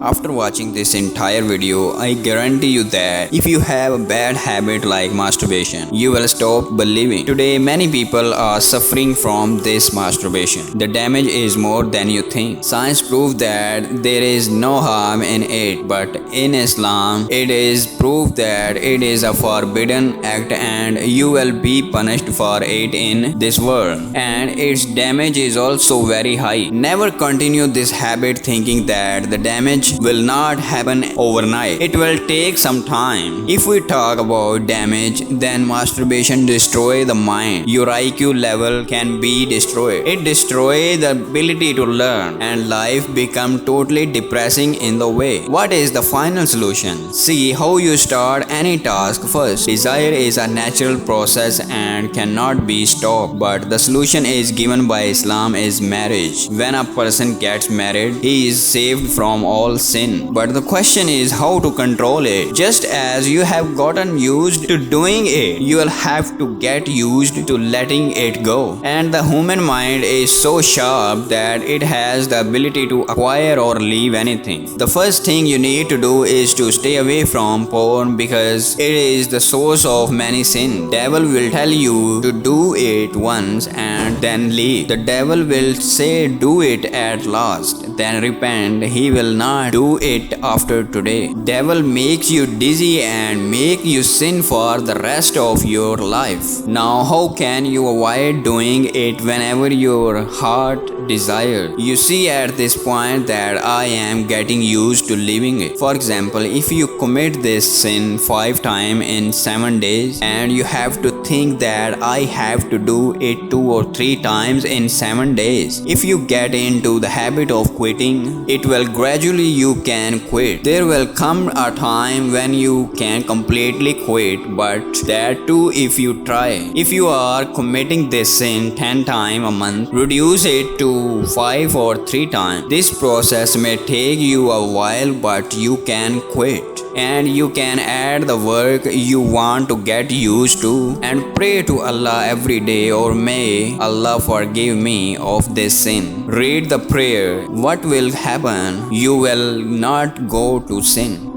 After watching this entire video, I guarantee you that if you have a bad habit like masturbation, you will stop believing. Today, many people are suffering from this masturbation. The damage is more than you think. Science proves that there is no harm in it, but in Islam, it is proved that it is a forbidden act and you will be punished for it in this world. And its damage is also very high. Never continue this habit thinking that the damage will not happen overnight. It will take some time. If we talk about damage, then masturbation destroys the mind. Your IQ level can be destroyed. It destroys the ability to learn and life become totally depressing in the way. What is the final solution? See how you start any task first. Desire is a natural process and cannot be stopped, but the solution is given by Islam is marriage. When a person gets married, he is saved from all sin. But the question is how to control it. Just as you have gotten used to doing it, you will have to get used to letting it go. And the human mind is so sharp that it has the ability to acquire or leave anything. The first thing you need to do is to stay away from porn because it is the source of many sins. Devil will tell you to do it once and then leave. The devil will say do it at last, then repent. He will not do it after today. Devil makes you dizzy and make you sin for the rest of your life. Now how can you avoid doing it whenever your heart desires? You see at this point that I am getting used to living it. For example, if you commit this sin 5 times in 7 days and you have to think that I have to do it 2 or 3 times in 7 days. If you get into the habit of quitting, it will gradually you can quit. There will come a time when you can completely quit, but that too if you try. If you are committing this sin 10 times a month, reduce it to 5 or 3 times. This process may take you a while, but you can quit. And you can add the work you want to get used to and pray to Allah every day, or may Allah forgive me of this sin. Read the prayer. What will happen? You will not go to sin.